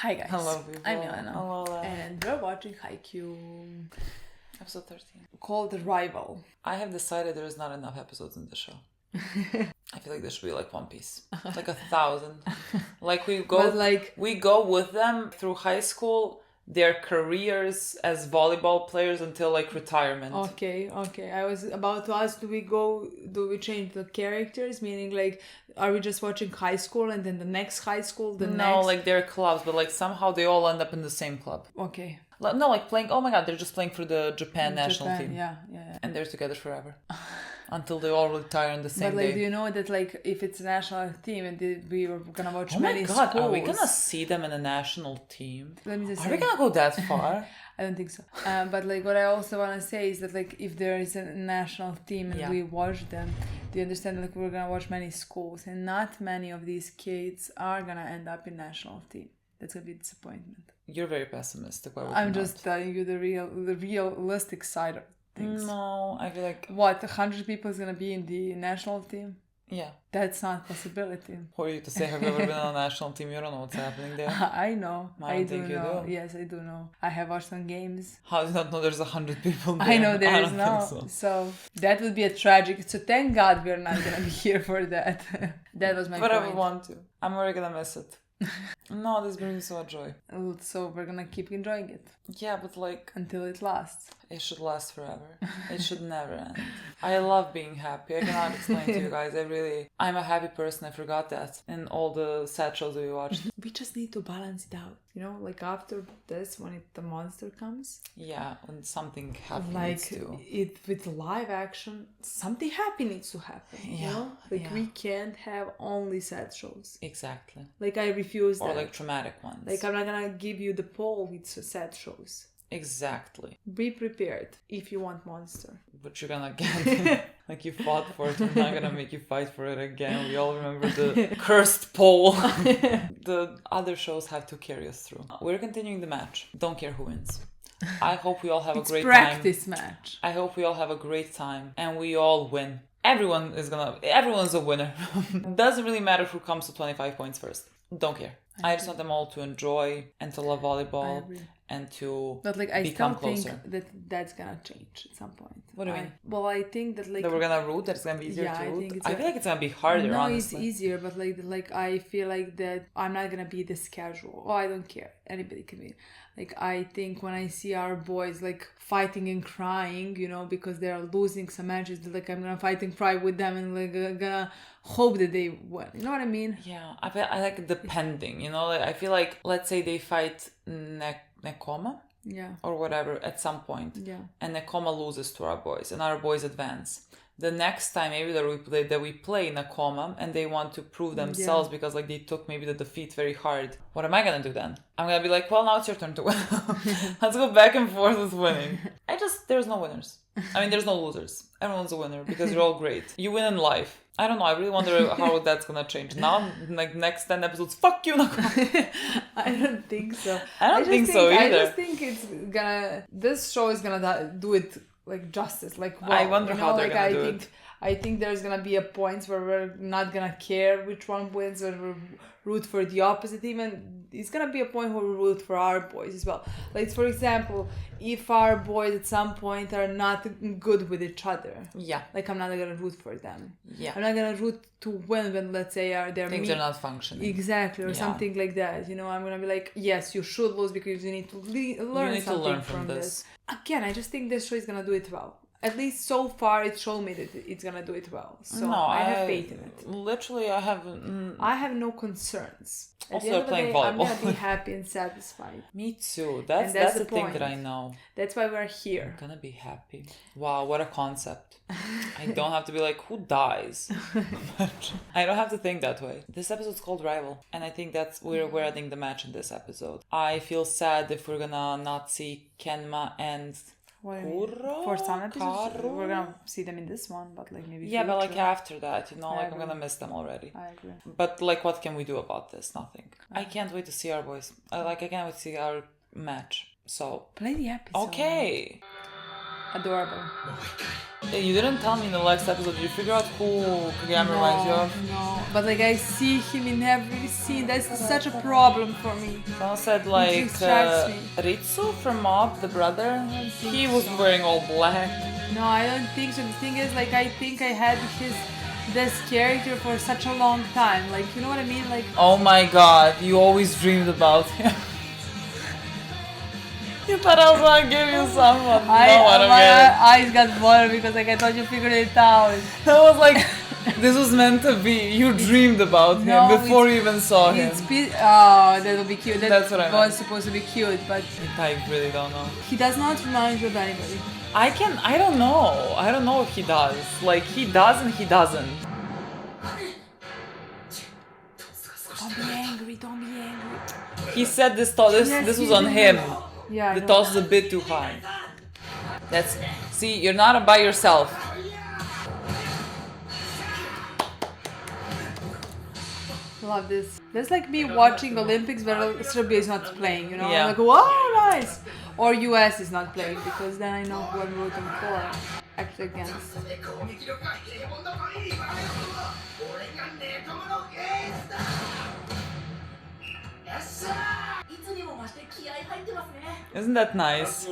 Hi guys, Hello people. I'm Milena, Hello, Lola. and we're watching Haikyuu, Episode 13. called Rival. I have decided there is not enough episodes in the show. I feel like there should be like One Piece, like 1,000. Like we go with them through high school, their careers as volleyball players until like retirement. Okay. I was about to ask, do we change the characters? Meaning like, are we just watching high school and then the next high school, No, like they're clubs, but like somehow they all end up in the same club. Okay. No, like playing, oh my god, they're just playing for the Japan national team. Yeah. And they're together forever. Until they all retire on the same day. But like, do you know that like, if it's a national team and we were gonna watch many schools... Oh my god, schools, are we gonna see them in a national team? Let me just Are we gonna go that far? I don't think so. But like, what I also want to say is that like, if there is a national team and we watch them, do you understand, like, we're gonna watch many schools and not many of these kids are gonna end up in national team. That's gonna be a disappointment. You're very pessimistic. Why would I'm you just not? telling you the realistic side of things. No, I feel like... What, 100 people is gonna be in the national team? Yeah. That's not a possibility. Who are you to say, have you ever been on a national team? You don't know what's happening there. I know. I do think you know. do. Yes, I do know. I have watched some games. How do you not know there's 100 people there? I know there I is don't now. think So that would be a tragic. So thank God we're not gonna be here for that. That was my But point. I would want to. I'm really gonna miss it. No, this brings me so much joy. So we're gonna keep enjoying it Yeah, but like... until it lasts. It should last forever. It should never end. I love being happy. I cannot explain to you guys. I'm a happy person. I forgot that in all the sad shows that we watched. We just need to balance it out. You know, like after this, when the monster comes. Yeah, when something happy Like needs to. it with live action, something happy needs to happen. You know? Like we can't have only sad shows. Exactly. Like I refuse Or that. like traumatic ones. Like I'm not gonna give you the poll with sad shows. Exactly. Be prepared if you want monster. But you're gonna get like you fought for it. I'm not gonna make you fight for it again. We all remember the cursed pole. The other shows have to carry us through. We're continuing the match. Don't care who wins. I hope we all have a great practice match. I hope we all have a great time and we all win. Everyone's a winner. Doesn't really matter who comes to 25 points first. Don't care. I just want them all to enjoy and to love volleyball and to but like I become still closer. think that's gonna change at some point. What do you mean? Well, I think that like that we're gonna root, that it's gonna be easier to root. I feel like it's gonna be harder, no, honestly. it's easier, but like I feel like that I'm not gonna be this casual. Oh, I don't care. Anybody can be. Like I think when I see our boys like fighting and crying, you know, because they're losing some matches, like I'm gonna fight and cry with them and like gonna hope that they win. You know what I mean? Yeah, I like depending, you know, like, I feel like, let's say they fight Nekoma. Yeah. Or whatever at some point. Yeah. And Nekoma loses to our boys and our boys advance. The next time maybe that we play Nekoma and they want to prove themselves because like they took maybe the defeat very hard. What am I gonna do then? I'm gonna be like, well, now it's your turn to win. Let's go back and forth with winning. There's no winners. I mean, there's no losers. Everyone's a winner because you're all great. You win in life. I don't know. I really wonder how that's gonna change. Now, like next 10 episodes, fuck you, Nekoma. I don't think so. I don't think so either. I just think this show is gonna do it like justice. Like, wow, I wonder how they're gonna do it. I think there's gonna be a point where we're not gonna care which one wins, or we'll root for the opposite. Even it's gonna be a point where we root for our boys as well. Like, for example, if our boys at some point are not good with each other, like I'm not gonna root for them. I'm not gonna root to win when, let's say, they're not functioning. Exactly, or something like that. You know, I'm gonna be like, yes, you should lose because you need to learn something from this. Again, I just think this show is gonna do it well. At least so far, it showed me that it's gonna do it well. So no, I have faith in it. Literally, I have no concerns. Also, they're playing volleyball. I'm gonna be happy and satisfied. Me too. That's the thing that I know. That's why we're here. I'm gonna be happy. Wow, what a concept. I don't have to be like, who dies? I don't have to think that way. This episode's called Rival, and I think that's we're ending the match in this episode. I feel sad if we're gonna not see Kenma and Kuro? For some episodes, we're gonna see them in this one, but like maybe but like after that, you know, like I'm gonna miss them already. I agree. But like, what can we do about this? Nothing. I can't wait to see our boys. I can't wait to see our match. So play the episode. Okay. Adorable. Hey, you didn't tell me in the last episode. Did you figure out who Kageyama reminds you of? No, but like I see him in every scene. That's such a problem for me. Someone said It like distracts me. Ritsu from Mob, the brother. He was wearing all black. No, I don't think so. The thing is, like, I think I had this character for such a long time. Like, you know what I mean? Like, Oh my god, you always dreamed about him. You thought I was gonna give you some, but no, I don't my get it. eyes got water because like I thought you figured it out. I was like, this was meant to be. You dreamed about him No, before you even saw him. Oh, that would be cute. That That's what I was meant. supposed to be cute, but I really don't know. he does not remind you of anybody. I don't know. I don't know if he does. Like, he does and he doesn't. Don't be angry. Don't be angry. He said this was on him. Yeah, I The know. toss is a bit too high. See, you're not by yourself. Love this. That's like me watching Olympics where Serbia is not playing, you know? Yeah. I'm like, wow, nice! Or US is not playing because then I know who I'm rooting for. Actually against. Isn't that nice?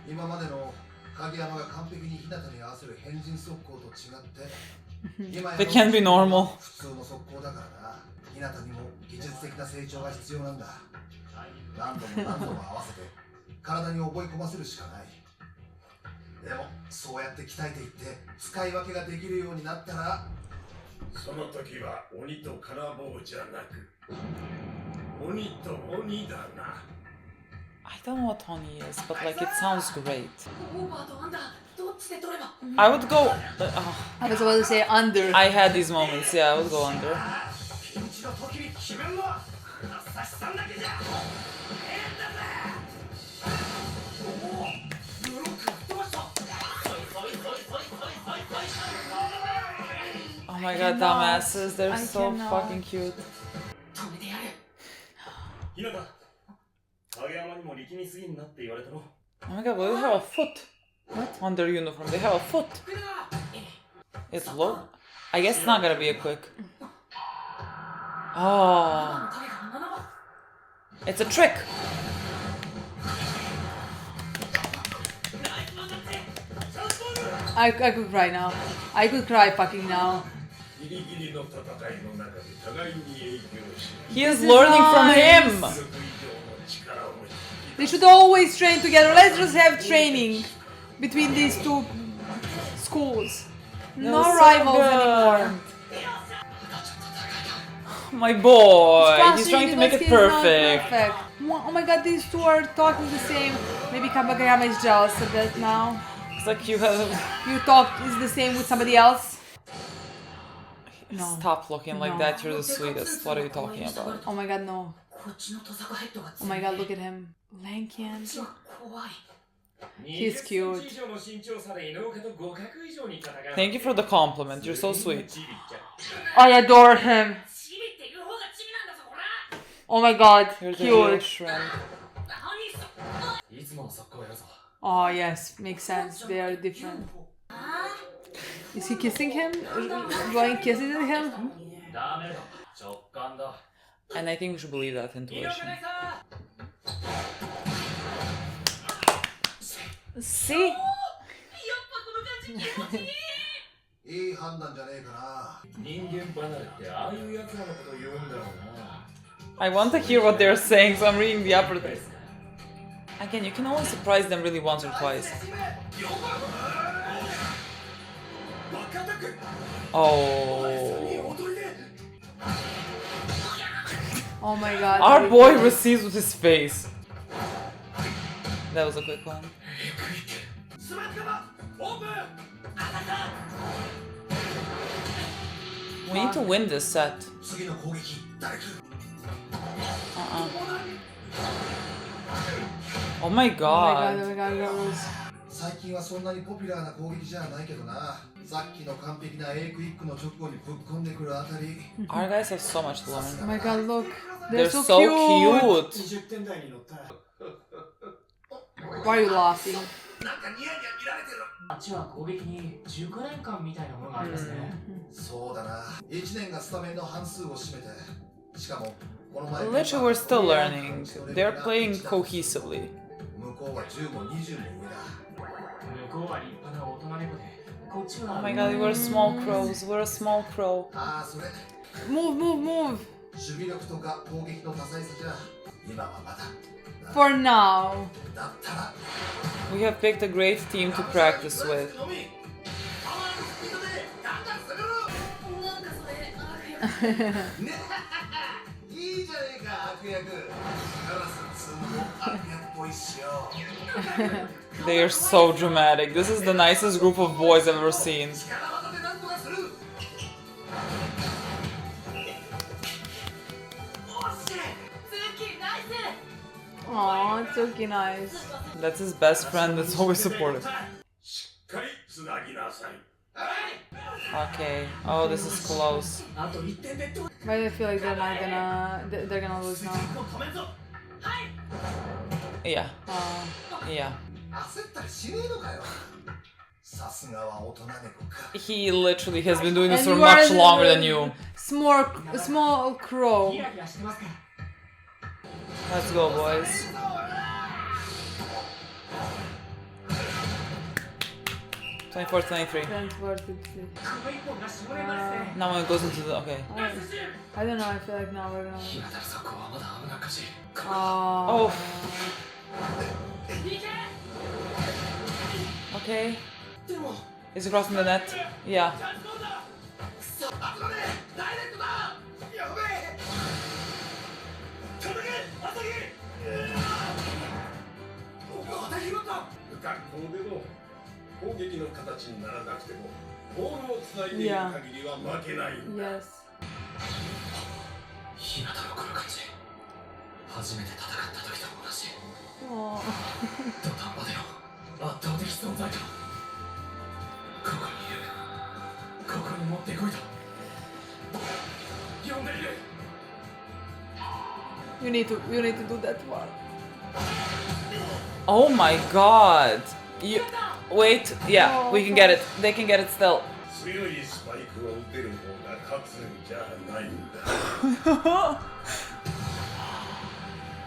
今までの影山が完璧に日向に合わせる変人速攻と違って They can't be normal. 普通の速攻だからな日向にも技術的な成長が必要なんだ何度も何度も合わせて体に覚え込ませるしかないでもそうやって鍛えていって使い分けができるようになったらその時は鬼と金棒じゃなく鬼と鬼だな I don't know what honey is, but like it sounds great. I would go. I was about to say under. I had these moments. Yeah, I would go under. Oh my god, dumbasses! They're so fucking cute. Oh my god, well, they have a foot. What? On their uniform, they have a foot. It's low. I guess it's not gonna be a quick. Oh. It's a trick. I could cry now. I could cry fucking now. He is learning from him. They should always train together. Let's just have training between these two schools. No so rivals good. anymore. My boy, It's he's trying to make it because he's not perfect. Oh my god, these two are talking the same. Maybe Kabagayama is jealous a bit now. It's like you have. You talk is the same with somebody else? No. Stop looking like No. that, you're the sweetest. What are you talking about? Oh my god, no. Oh my god, look at him. Lanky and... He's cute. Thank you for the compliment, you're so sweet. I adore him. Oh my god, You're the real cute. shrimp. Oh yes, makes sense. They are different. Is he kissing him? Blowing kisses at him? And I think we should believe that intuition. See? いい判断じゃねえかな人間離れってああいうやつらのこと言うんだろうな I want to hear what they're saying, so I'm reading the upper text. Again, you can only surprise them really once or twice. Oh. Oh my god. Our boy receives with his face. That was a quick one. We need to win this set. Oh my god. Oh my god, girls. 最近はそんなにポピュラーな攻撃じゃないけどな。さっきの完璧な A クイックの直後にぶっ込んでくるあたり。 Our guys have so much to Oh learn. my god, look. They're They're so so cute. cute. Why are you laughing? なんかニヤニヤ見られてる。あっちは攻撃に熟練感みたいなものがありますね。そうだな。1年がスタメンの半数を占めて、しかもこの前 Literally, we're still learning. They're playing cohesively. 向こうは10も20も上だ。向こうは立派な大人猫で、こっちは Oh my god, we're small crows. We're a small crow. ああ、それ。 Move, move, move. 守備力とか攻撃の多彩さじゃ今はまだ。 For now. だったら We have picked a great team to practice with. いいじゃねえか悪役。カラス2も悪役っぽいっしょ。 They are so dramatic. This is the nicest group of boys I've ever seen. 力技でなんとかする。 Aw, it's okay, nice. That's his best friend that's always supportive. しっかりつなぎなさい。 Okay. Oh, this is close. あと1点でどう But I feel like they're not gonna. They're gonna lose now. 止めんぞ。 Yeah. Yeah. 焦ったりしねえのかよ。さすがは大人猫か。 He literally has been doing this And for you are much the- longer than you. Small crow. ギラギラしてますから。 Let's go, boys. Twenty-four, 23. That's worth it. この一本が絞れますね。 Now when it goes into the okay. I don't know. I feel like now we're gonna. 日向のそこはまだ危なっかしい。 Oh. Oh. Okay. でも Is he crossing the net? Yeah. あとね、ダイレクトだ。やべえ。叩け、朝木。また拾った。学校でも攻撃の形にならなくてもボールをつないでいる限りは負けない。 Yes. 日向のこの感じ。初めて戦った時と同じ。 Oh. 土壇場での圧倒的存在感。ここにいる。ここに持ってこいと。呼んでいる。 You need to do that one. Oh my god. You wait. Yeah, we can get it. They can get it still. 強いスパイクを打てる方が勝つんじゃないんだ。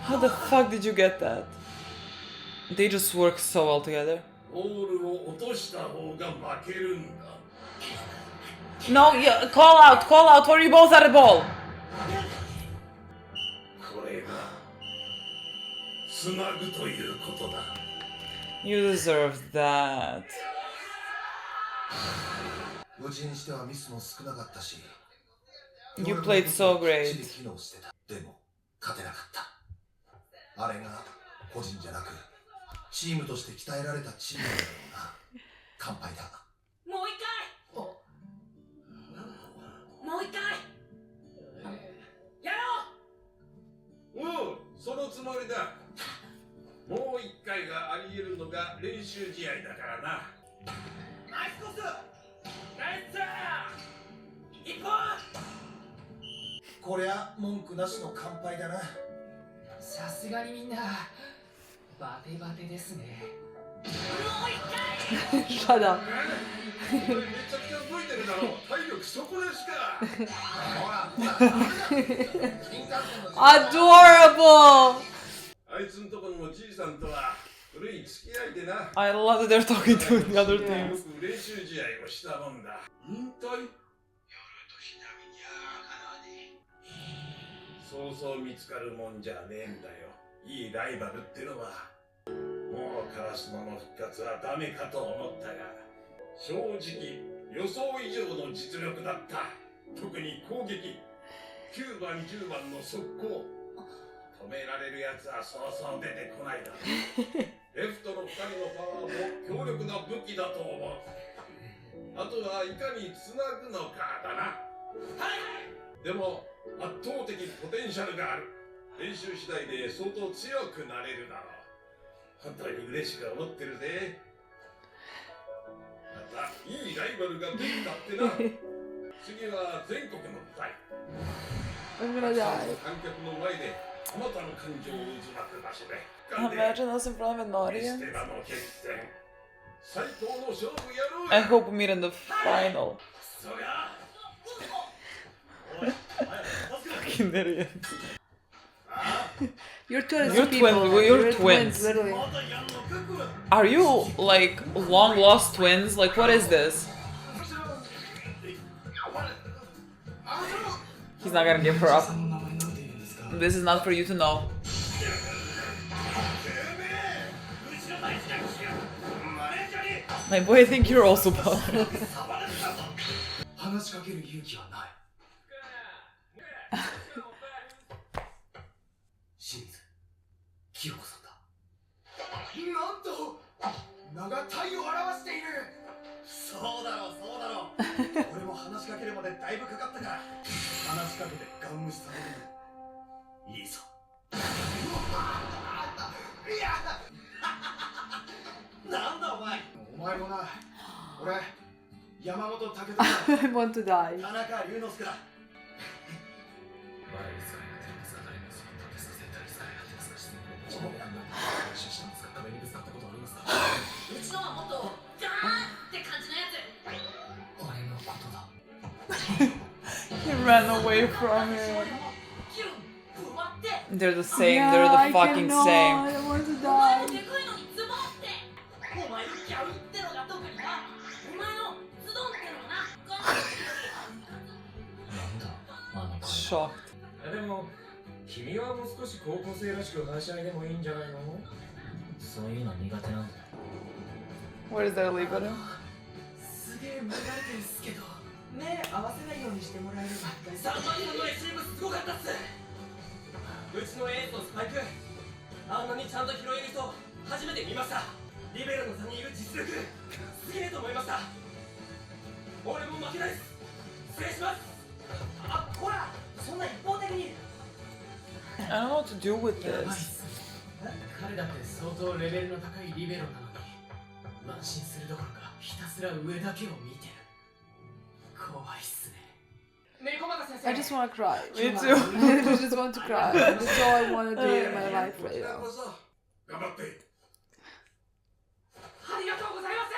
How the fuck did you get that? They just work so well together. ボールを落とした方が負けるんだ。 No, yeah, call out where you both had the ball. これがつなぐということだ。 You deserve that. うちにしてはミスも少なかったし。 You played so great. 機能してた。でも勝てなかった。あれが個人じゃなくチームとして鍛えられたチームだろうな。乾杯だ。もう一回。もう一回。やろう。おう、そのつもりだ。もう一回があり得るのが練習試合だからな。ナイスコース。ナイス一本。こりゃ文句なしの乾杯だな。さすがにみんなバテバテですね。もう一回。 Shut up. めちゃくちゃ動いてるだろう。体力そこでしか。 Adorable. あいつんとこのじいさんとは古い付き合いでな。 I love that they're talking to the other よ teams. く練習試合をしたもんだ。引退？そうそう見つかるもんじゃねえんだよ。いいライバルってのは。もうカラスマの復活はダメかと思ったが、正直予想以上の実力だった。特に攻撃。9番10番の速攻。止められるやつはそうそう出てこないだろう。レフトの2人のパワーも強力な武器だと思う。あとはいかにつなぐのかだな。でも圧倒的ポテンシャルがある。練習次第で相当強くなれるだろう。本当に嬉しく思ってるぜ。いいライバルができたってな。次は全国の舞台。 I'm gonna die. 観客の前であまたの感情を渦巻く場所で。 Imagine us in front of an エス audience. テラの決戦。最高の勝負やろう I や。 hope we meet in the final. そりゃ。 Fucking idiot. You're twins. You're people. twins, you're twins. Literally. Are you like long lost twins? Like, what is this? He's not gonna give her up. This is not for you to know. My boy, I think you're also bothered. 話しかける勇気はない清水清子さんだ。なんと名が体を表している。そうだろうそうだろう俺も話しかけるまでだいぶかかったから話しかけてガン無視されるのいいぞ。いやなんだお前。お前もな。俺山本武田だ。 I want to die. 田中龍之介だ。うちのはもっとガーンって感じのやつ。俺のことだ。 He ran away from him. キルンぶわって。 They're the same. Yeah, They're I the fucking cannot. same. I want to お前 die. のでかいのにズボって。お前のギャルってのが特にな。お前のズドンってのがな。なんだあの声。 Shocked. でも君はもう少し高校生らしく話し合いでもいいんじゃないの。そういうの苦手なんだよ。 Where does that leave him? すげえ無駄てんすけど目合わせないようにしてもらえれば。3番さんのレシーブすごかったっす。うちのエースのスパイクあんなにちゃんと拾える人初めて見ました。リベロの差にいる実力すげえと思いました。俺も負けないっす。失礼します。あ、ほらそんな一方的に。 I don't know what to do with やばいっ this. す。彼だって相当レベルの高いリベロなのに慢心するどころかひたすら上だけを見てる。怖いっすね。メリコマタ先生。 I just want to cry. Me too. I just want to cry. That's all I want to do in my life こ right ちら now. こそ頑張って。ありがとうございます。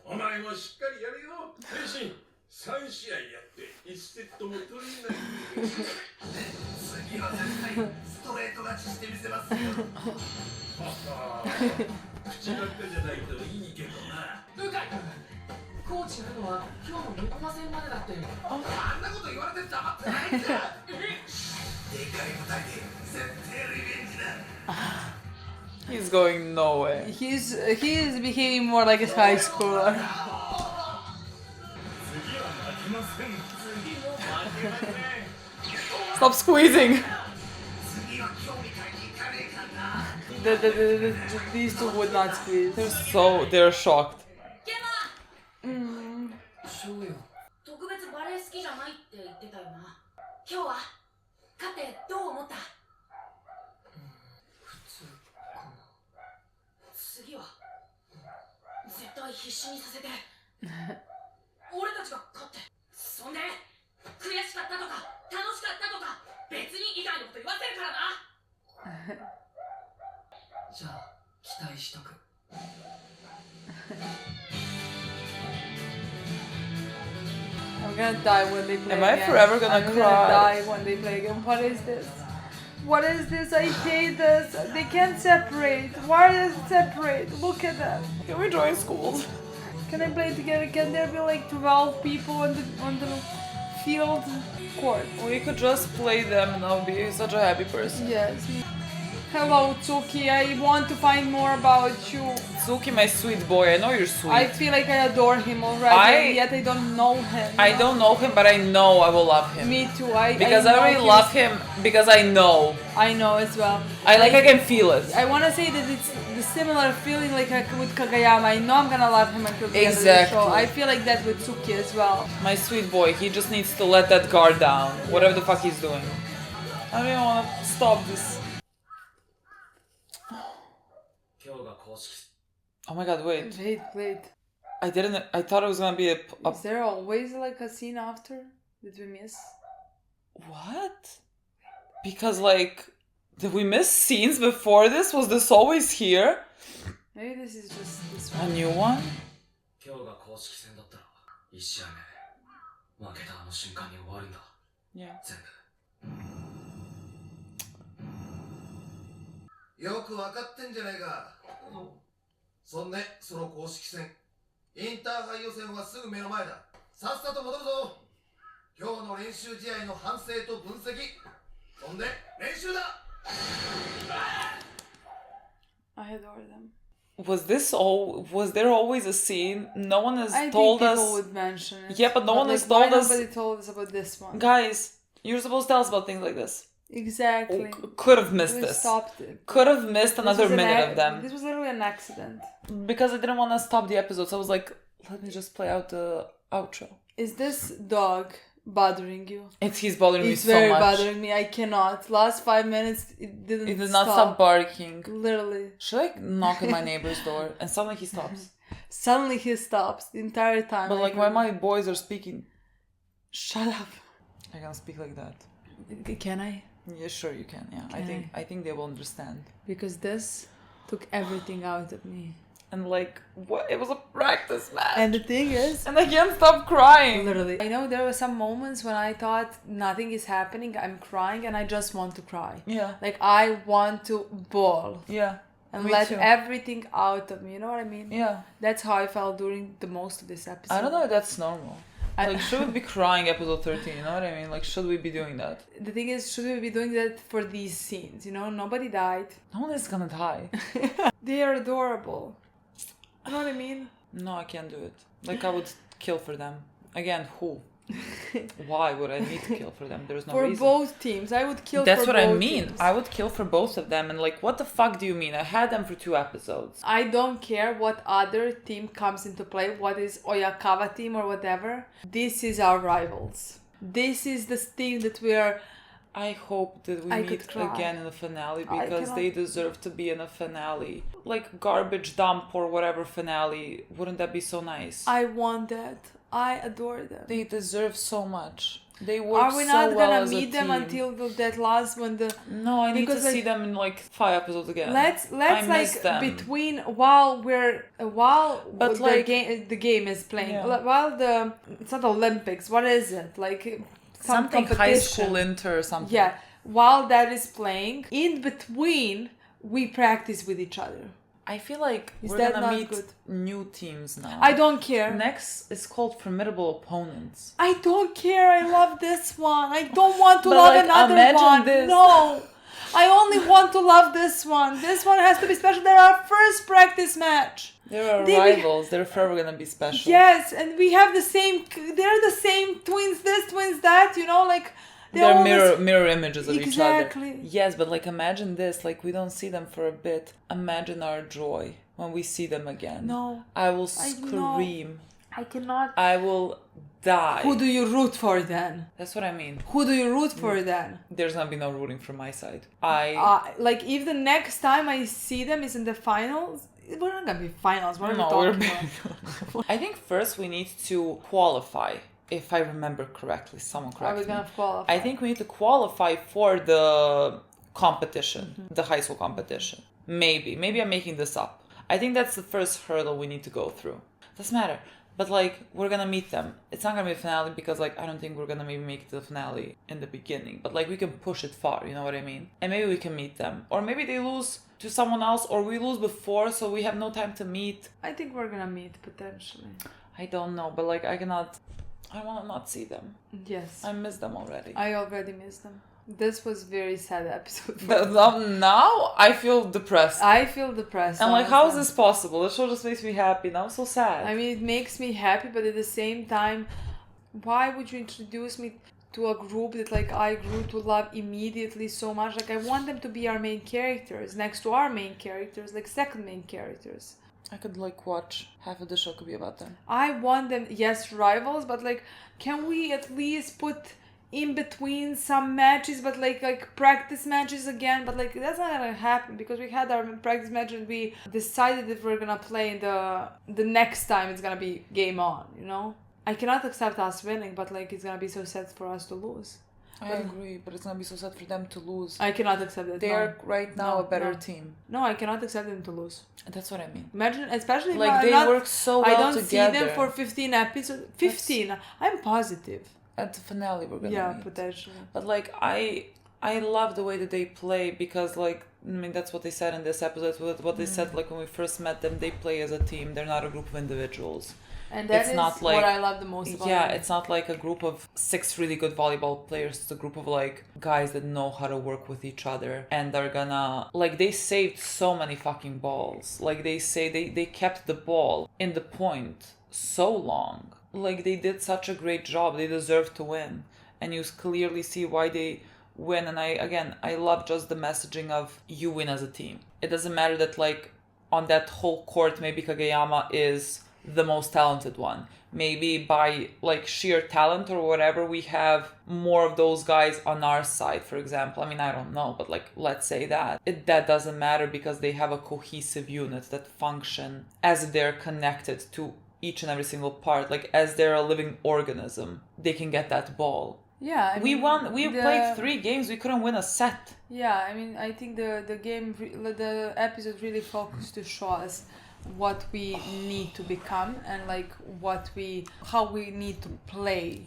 お前もしっかりやれよ。天心3試合やって1セットも取れない。次は絶対ストレート勝ちしてみせますよ。口ばっかじゃないといいけどな。向井君コーチがいるのは今日の横浜戦までだってよ。あんなこと言われて黙ってないんだ。でかい舞台で絶対リベンジだ。 He's going nowhere. He's behaving more like a high schooler. 次は負けません。次も負けません。 Stop squeezing. 次は今日みたいにいかねえかな。These two would not squeeze. They're shocked. ゲマ Mm. そうよ。特別バレエ好きじゃないって言ってたよな。今日は勝ってどう思った。普通かな。次は絶対必死にさせて俺たちが勝って、そんで悔しかったとか楽しかったとか別に以外のこと言わせるからな。じゃあ期待しとく。 I'm gonna die when they play Am I again. forever gonna I'm cry? gonna die when they play again. What is this? What is this? I hate this. They can't separate. Why does it separate? Look at that. Can we join schools? Can they play together? Can there be like 12 people on the field court? We could just play them and I'll be such a happy person. Yes. Hello, Tsuki. I want to find more about you. Suki, my sweet boy, I know you're sweet. I feel like I adore him already, yet I don't know him. I don't know him, but I know I will love him. Me too. Because I know already love him because I know. I know as well. I can feel it. I want to say that it's the similar feeling like with Kagayama. I know I'm gonna love him until the end of the Exactly. show. I feel like that with Tsuki as well. My sweet boy, he just needs to let that guard down. Whatever the fuck he's doing. I don't even want to stop this. Oh my god, wait. Wait. I thought it was gonna be a Is there always like a scene after that we miss? What? Because like, did we miss scenes before this? Was this always here? Maybe this is just this A one. new one? 今日が公式戦だったら1試合目負けたあの瞬間に終わるんだ Yeah. 全部よく分かってんじゃないか。そんでその公式戦インターハイ予選はすぐ目の前だ。さっさと戻るぞ。今日の練習試合の反省と分析、そんで練習だ。 I adore them. Was there always a scene? No one has I told think us. people would mention it. Yeah, but no one like, has told why us. Nobody told us about this one. Guys, you're supposed to tell us about things like this. Exactly. Could have missed We this. stopped it. Could have missed This another was an minute of them. This was literally an accident. Because I didn't want to stop the episode, so I was like, let me just play out the outro. Is this dog bothering you? He's bothering me It's so very much. bothering me. I cannot. Last 5 minutes, it didn't He did not stop barking. Literally. Should I knock at my neighbor's door? And suddenly he stops. Suddenly he stops the entire time. But like when my boys are speaking, Shut up. I can't speak like that. Can I? Yeah, sure you can. Yeah, Can I think they will understand. Because this took everything out of me. And like, what? It was a practice match. And the thing is, And I can't stop crying. literally, I know there were some moments when I thought nothing is happening, I'm crying, and I just want to cry. Yeah. Like, I want to bawl Yeah. and Me let too. everything out of me. You know what I mean? Yeah. That's how I felt during the most of this episode. I don't know if that's normal. I- Like, should we be crying episode 13? You know what I mean? Like, should we be doing that? The thing is, should we be doing that for these scenes? You know, nobody died. No one is gonna die. They are adorable. You know what I mean? No, I can't do it. Like, I would kill for them. Again, who? Why would I need to kill for them? There's no For reason. both teams. I would kill That's for what I both mean. teams. I would kill for both of them. And like, what the fuck do you mean? I had them for 2 episodes. I don't care what other team comes into play, what is Oyakawa team or whatever. This is our rivals. This is the team that we are... I hope that we I meet could cry. again in the finale I because cannot- they deserve to be in a finale. Like garbage dump or whatever finale. Wouldn't that be so nice? I want that. I adore them. They deserve so much. They work Are we so not well gonna as a meet them team. until that last one? No, I need to because, like, see them in like 5 episodes again. Let's I miss like them. between while But, the like- game is playing, Yeah. while it's not Olympics. What is it like? Some Something high competition. school inter or something. Yeah, while that is playing, in between we practice with each other. I feel like Is we're that gonna not meet good? new teams now. I don't care. Next is called Formidable Opponents. I don't care. I love this one. I don't want to But, love like, another imagine one. this. No. I only want to love this one. This one has to be special. They're our first practice match. They're our They- rivals. They're forever gonna be special. Yes, and we have the same. They're the same twins. This, twins, that. You know, like They're always- mirror images of each other. Exactly. Yes, but like imagine this. Like we don't see them for a bit. Imagine our joy when we see them again. No, I will I know. scream. I cannot. I will die. Who do you root for then? That's what I mean. Who do you root for then? There's gonna be no rooting from my side. Like if the next time I see them is in the finals, we're not gonna be finals. What are we talking about? I think first we need to qualify. If I remember correctly, someone Are correct we me. gonna qualify? I think we need to qualify for the competition, the high school competition. Maybe I'm making this up. I think that's the first hurdle we need to go through. Doesn't matter. But like we're gonna meet them. It's not gonna be a finale because like I don't think we're gonna maybe make it to the finale in the beginning. But like we can push it far, you know what I mean? And maybe we can meet them. Or maybe they lose to someone else or we lose before so we have no time to meet. I think we're gonna meet potentially. I don't know, but like I wanna not see them. Yes. I miss them already. I already missed them. This was very sad episode. Now I feel depressed. I feel depressed. And like, how is honestly. this possible? The show just makes me happy. Now I'm so sad. I mean, it makes me happy, but at the same time, why would you introduce me to a group that like I grew to love immediately so much? Like I want them to be our main characters, next to our main characters, like second main characters. I could like watch half of the show could be about them. I want them, yes, rivals, but like, can we at least put in between some matches, but like practice matches again. But like that's not gonna happen because we had our practice match and we decided if we're gonna play the next time it's gonna be game on. You know, I cannot accept us winning, but like it's gonna be so sad for us to lose. I agree, but it's gonna be so sad for them to lose. I cannot accept it. They are right now a better team. No, I cannot accept them to lose. That's what I mean. Imagine, especially like they work so well I don't together. see them for 15 episodes. 15. I'm positive. At the finale, we're gonna meet. Potentially. But like I love the way that they play because like I mean that's what they said in this episode. What they said like when we first met them, they play as a team. They're not a group of individuals. And that's not like, what I love the most about them. It's not like a group of 6 really good volleyball players. It's a group of like guys that know how to work with each other and are gonna like they saved so many fucking balls. Like they say they kept the ball in the point so long. Like they did such a great job. They deserve to win. And you clearly see why they win. And I love just the messaging of you win as a team. It doesn't matter that like on that whole court maybe Kageyama is the most talented one. Maybe by like sheer talent or whatever, we have more of those guys on our side, for example. I mean, I don't know, but like let's say that. That doesn't matter because they have a cohesive unit that function as if they're connected to each and every single part. Like as they're a living organism, they can get that ball. Yeah, I mean, we played 3 games, we couldn't win a set. Yeah, I mean, I think the episode really focused to show us what we need to become and like how we need to play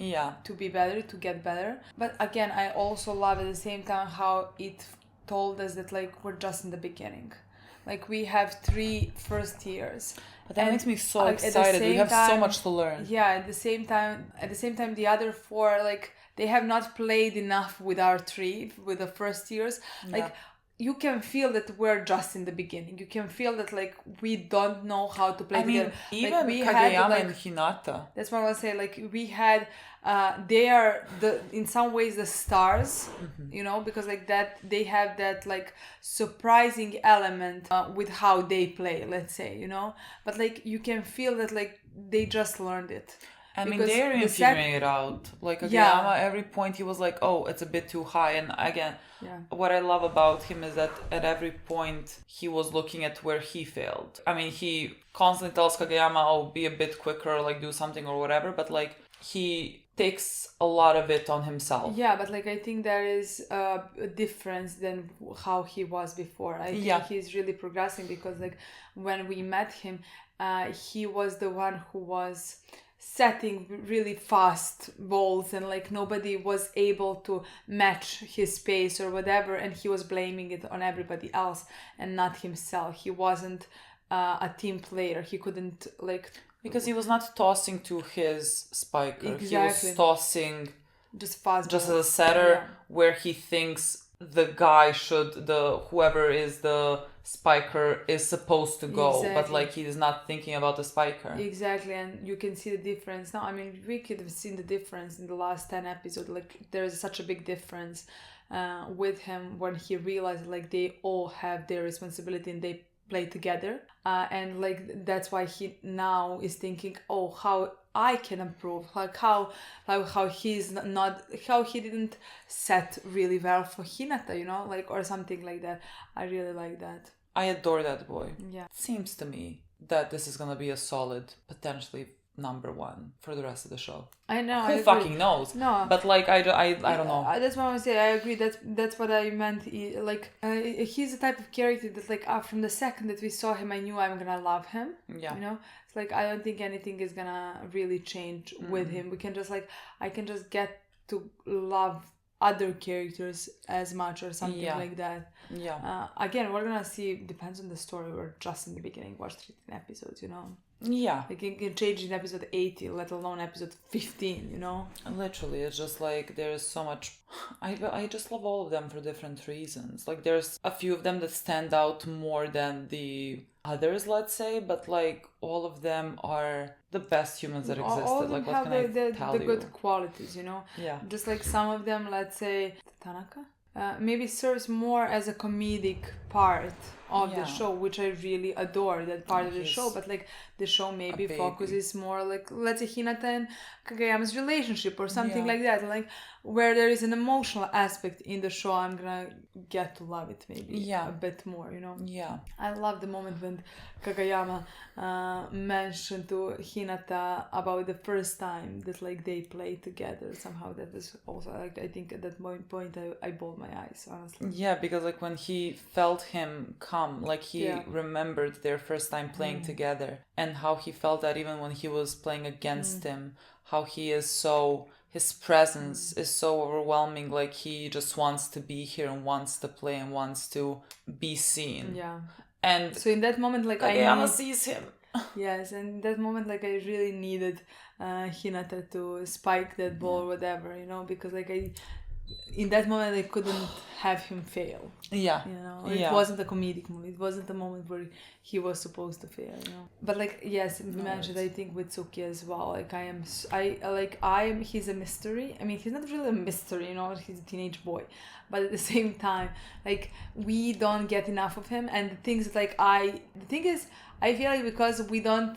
to be better, to get better. But again, I also love at the same time how it told us that like we're just in the beginning. Like we have 3 first years. But that makes me so excited. We have so much to learn. Yeah, at the same time the other 4 like they have not played enough with our 3 with the first years. Like you can feel that we're just in the beginning. You can feel that like we don't know how to play together. Even like, we Kageyama had, and Hinata. That's what I want to say. Like we had, they are in some ways the stars, you know, because like that they have that like surprising element with how they play. Let's say, you know, but like you can feel that like they just learned it. I mean, they're even figuring it out. Like Kageyama, every point he was like, oh, it's a bit too high. And again, what I love about him is that at every point he was looking at where he failed. I mean, he constantly tells Kageyama, oh, be a bit quicker, like do something or whatever. But like he takes a lot of it on himself. Yeah, but like I think there is a difference than how he was before. I think he's really progressing because like when we met him, he was the one who was setting really fast balls and like nobody was able to match his pace or whatever, and he was blaming it on everybody else and not himself. He wasn't a team player. He couldn't like because he was not tossing to his spiker. Exactly. He was tossing just fast just as a setter where he thinks the guy whoever is the spiker is supposed to go, but like he is not thinking about the spiker. Exactly, and you can see the difference now. I mean, we could have seen the difference in the last 10 episodes. Like there's such a big difference with him when he realized like they all have their responsibility and they play together, and like that's why he now is thinking, oh, how I can improve, like how he didn't set really well for Hinata, you know, like or something like that. I really like that. I adore that boy. Yeah, it seems to me that this is gonna be a solid, potentially number 1 for the rest of the show. I know. Who fucking knows? No, but like I don't know. That's what I was saying. I agree. That's what I meant. He's the type of character that like from the second that we saw him, I knew I'm gonna love him. Yeah, you know. It's like I don't think anything is gonna really change with him. We can just I can just get to love other characters as much or something like that. Yeah. Again, we're gonna see. Depends on the story. We're just in the beginning. Watch 13 episodes. You know. Yeah. Like it can change in episode 80, let alone episode 15, you know? Literally, it's just like there's so much. I just love all of them for different reasons. Like there's a few of them that stand out more than the others, let's say, but like all of them are the best humans that existed. All of them like what have can I tell the you? good qualities, you know? Yeah. Just like some of them, let's say Tanaka, maybe serves more as a comedic part of Yeah. the show, which I really adore, that part of the He's show. But like the show maybe baby. focuses more like, let's say, Hinata and Kageyama's relationship or something Yeah. like that, like where there is an emotional aspect in the show. I'm gonna get to love it maybe Yeah. a bit more, you know. Yeah. I love the moment when Kageyama mentioned to Hinata about the first time that like they played together. Somehow that was also like, I think at that point I bawled my eyes, honestly. Yeah, because like when he felt him come, like he Yeah. remembered their first time playing together, and how he felt that even when he was playing against him, how he is so, his presence is so overwhelming, like he just wants to be here and wants to play and wants to be seen. Yeah. And So in that moment, like Kageyama sees him. yes, and in that moment, like I really needed Hinata to spike that ball or whatever, you know, because like in that moment I couldn't have him fail. Yeah. You know, Yeah. it wasn't a comedic moment. It wasn't a moment where he was supposed to fail. You know, but like yes, you mentioned I think with Tsuki as well. Like he's a mystery. I mean, he's not really a mystery. You know, he's a teenage boy, but at the same time, like we don't get enough of him. And the things that the thing is, I feel like because we don't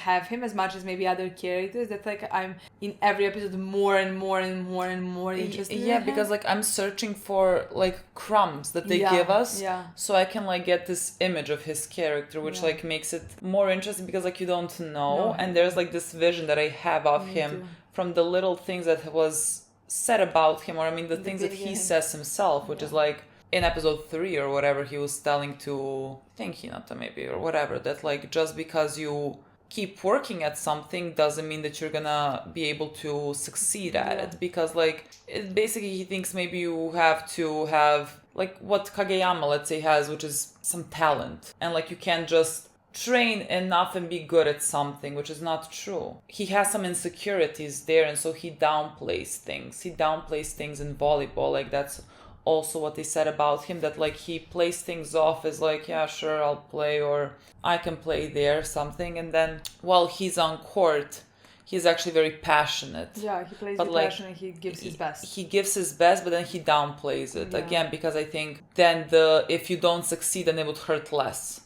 have him as much as maybe other characters, that's like I'm in every episode more and more and more and more interested in Yeah, him. because like I'm searching for like crumbs that they Yeah, give us, yeah. so I can like get this image of his character, which like makes it more interesting because like you don't know, and there's like this vision that I have of him too. from the little things that was said about him, or I mean the things that he beginning. says himself, which is like in episode 3 or whatever, he was telling to, I think Hinata maybe, or whatever, that like just because you keep working at something doesn't mean that you're gonna be able to succeed at it, because like basically he thinks maybe you have to have like what Kageyama, let's say, has, which is some talent, and like you can't just train enough and be good at something, which is not true. He has some insecurities there, and so he downplays things in volleyball. Like that's also what they said about him, that like he plays things off as like, yeah, sure, I'll play, or I can play there, something, and then while he's on court he's actually very passionate. Yeah, he plays with passion and he gives his best. He gives his best, but then he downplays it again, because I think then if you don't succeed, then it would hurt less.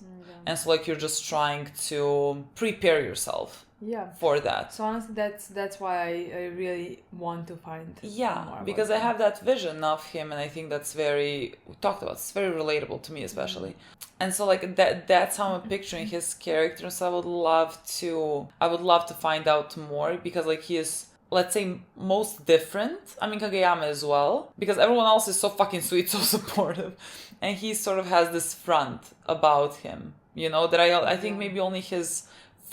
And so like you're just trying to prepare yourself for that. So honestly, that's why I really want to find more because I about have that vision of him, and I think that's we talked about, it's very relatable to me especially. And so like that's how I'm picturing his character. So I would love to find out more, because like he is, let's say, most different. I mean, Kageyama as well, because everyone else is so fucking sweet, so supportive, and he sort of has this front about him, you know, that I think maybe only his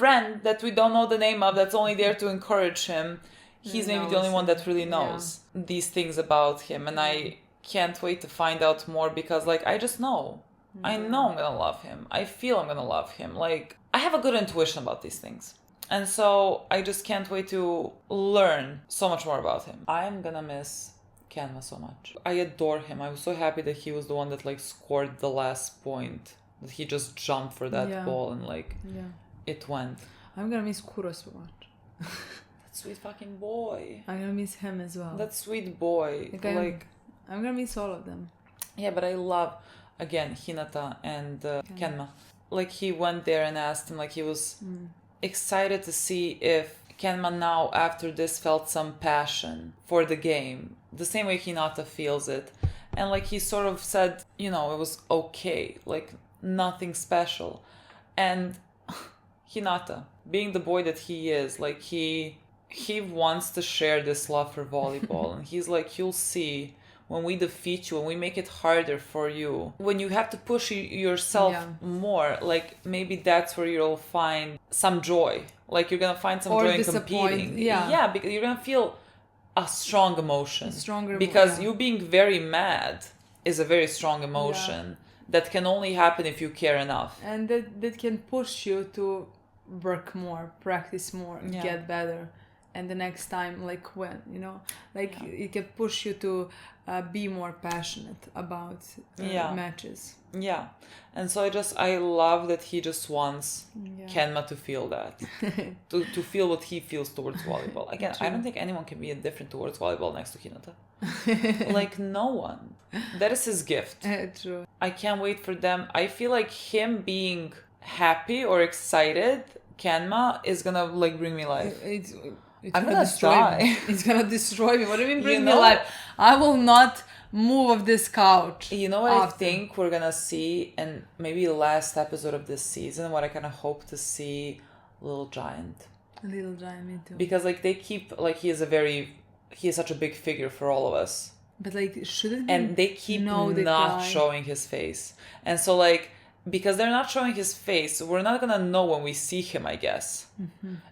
friend that we don't know the name of, that's only there to encourage him, he's maybe the only one that really knows these things about him. And I can't wait to find out more, because like I just know I know I'm gonna love him. I feel I'm gonna love him. Like I have a good intuition about these things, and so I just can't wait to learn so much more about him. I'm gonna miss Kenma so much. I adore him. I was so happy that he was the one that like scored the last point, that he just jumped for that ball and like it went. I'm gonna miss Kuro so much. That sweet fucking boy. I'm gonna miss him as well. That sweet boy. I'm gonna miss all of them. Yeah, but I love, again, Hinata and Kenma. Like he went there and asked him, like he was excited to see if Kenma now after this felt some passion for the game, the same way Hinata feels it. And like he sort of said, you know, it was okay, like nothing special. And Hinata, being the boy that he is, like he wants to share this love for volleyball. And he's like, you'll see, when we defeat you, when we make it harder for you, when you have to push yourself more, like maybe that's where you'll find some joy. Like you're gonna find some joy in competing. Because you're gonna feel a strong emotion. Because you being very mad is a very strong emotion that can only happen if you care enough. And that can push you to work more, practice more, get better. and the next time like when, you know, like it can push you to be more passionate about matches. Yeah, and so I love that he just wants Kenma to feel that, to feel what he feels towards volleyball. Again, I don't think anyone can be indifferent towards volleyball next to Hinata. Like no one. That is his gift. True. I can't wait for them. I feel like him being happy or excited, Kenma, is gonna like bring me life. I'm gonna die. It's gonna destroy me. What do you mean bring me life? I will not move off this couch. You know what I think we're gonna see, and maybe the last episode of this season, what I kind of hope to see, Little Giant. Little Giant, me too. Because like they keep like he is such a big figure for all of us. But like shouldn't and they keep not showing his face, and so like because they're not showing his face, we're not gonna know when we see him, I guess.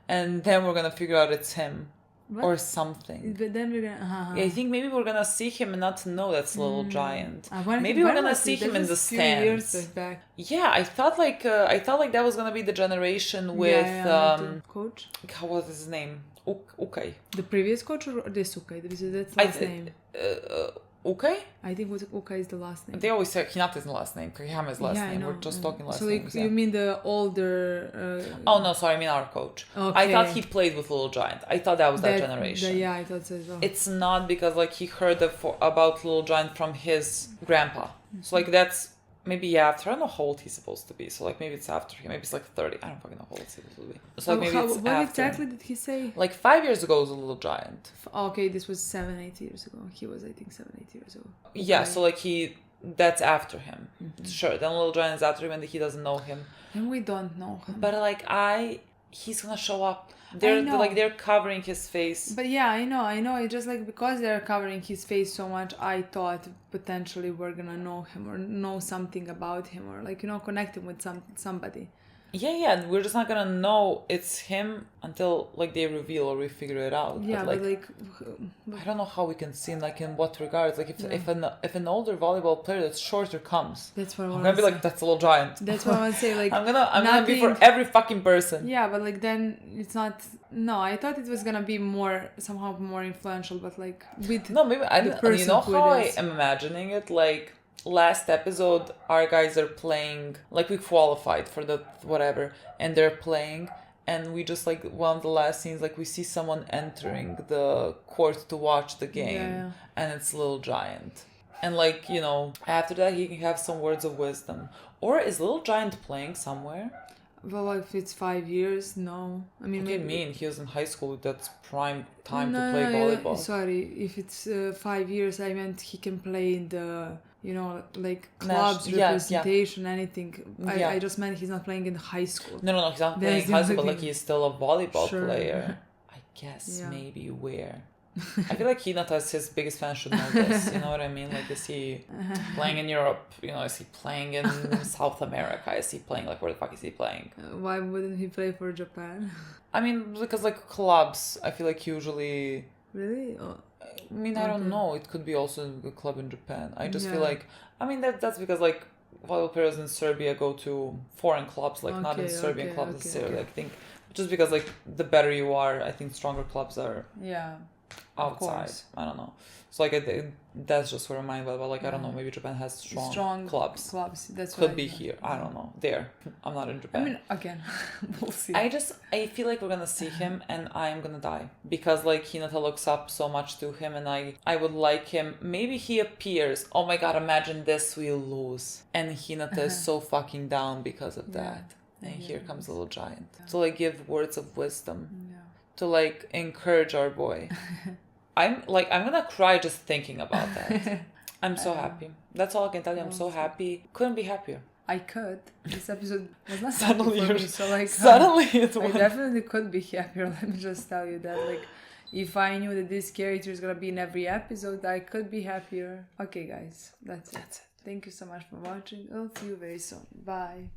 And then we're gonna figure out it's him. What? Or something. But then we're gonna. I think maybe we're gonna see him and not know that's Little Giant. Maybe we're gonna see him in the stands. Years back. Yeah, I thought like that was gonna be the generation with coach. What was his name? Okay. The previous coach or this Ukai? That's the last name. Okay? I think Ukai is the last name. They always say Hinata is the last name. Kageyama is the last name. We're just talking last names. So you mean the older... Oh, no, sorry. I mean our coach. Okay. I thought he played with Little Giant. I thought that was that generation. Yeah, I thought so as well. It's not because like he heard about Little Giant from his grandpa. So like that's... Maybe after. I don't know how old he's supposed to be. So like maybe it's after him. Maybe it's like 30. I don't fucking know how old he's supposed to be. So like maybe it's what after. Exactly did he say? Like 5 years ago was a Little Giant. Okay, this was 7-8 years ago. He was, I think, 7-8 years ago. Okay. Yeah, so like that's after him. Sure, then Little Giant is after him and he doesn't know him. And we don't know him. But like he's gonna show up. They're covering his face. But yeah, I know. It's just like because they're covering his face so much, I thought potentially we're gonna know him or know something about him or like, you know, connect him with somebody. Yeah, we're just not gonna know it's him until like they reveal or we figure it out. Yeah, but like I don't know how we can see like in what regards. Like if an older volleyball player that's shorter comes, that's what I'm gonna be like, that's a Little Giant. That's what I want to say. Like I'm gonna be for every fucking person. Yeah, but like then it's not. No, I thought it was gonna be somehow more influential, but like with maybe I don't. You know how I am imagining it like. Last episode, our guys are playing, like we qualified for the whatever, and they're playing, and we just like one of the last scenes, like we see someone entering the court to watch the game, and it's Little Giant. And like, you know, after that he can have some words of wisdom. Or is Little Giant playing somewhere? Well, if it's 5 years, no. I mean, maybe he was in high school. That's prime time to play volleyball. Sorry, if it's 5 years, I meant he can play in the, you know, like clubs, representation, anything. I just meant he's not playing in high school. No, he's not playing in high school, but like he's still a volleyball player. I guess maybe where. I feel like Hinata as his biggest fan should know this. You know what I mean? Like, is he playing in Europe? You know, is he playing in South America? Is he playing, like, where the fuck is he playing? Why wouldn't he play for Japan? I mean, because, like, clubs, I feel like usually... Really? Oh. I mean, I don't know. It could be also a club in Japan. I just feel like... I mean, that's because, like, volleyball players in Serbia go to foreign clubs, like, not in Serbian clubs necessarily. I think just because, like, the better you are, I think stronger clubs are... outside. I don't know. So like that's just what I mind about. Like I don't know. Maybe Japan has strong clubs. That's could be here. I don't know. There. I'm not in Japan. I mean, again, we'll see. I feel like we're gonna see him and I am gonna die because like Hinata looks up so much to him and I would like him. Maybe he appears. Oh my god! Imagine this. We'll lose and Hinata is so fucking down because of that. And here comes Little Giant to like give words of wisdom. To like encourage our boy. I'm gonna cry just thinking about that. I'm so happy. That's all I can tell you. I'm so happy. Couldn't be happier. I could. This episode was not suddenly for me, so like suddenly it I definitely could be happier. Let me just tell you that. Like if I knew that this character is gonna be in every episode, I could be happier. Okay guys, that's it. Thank you so much for watching. I'll see you very soon. Bye.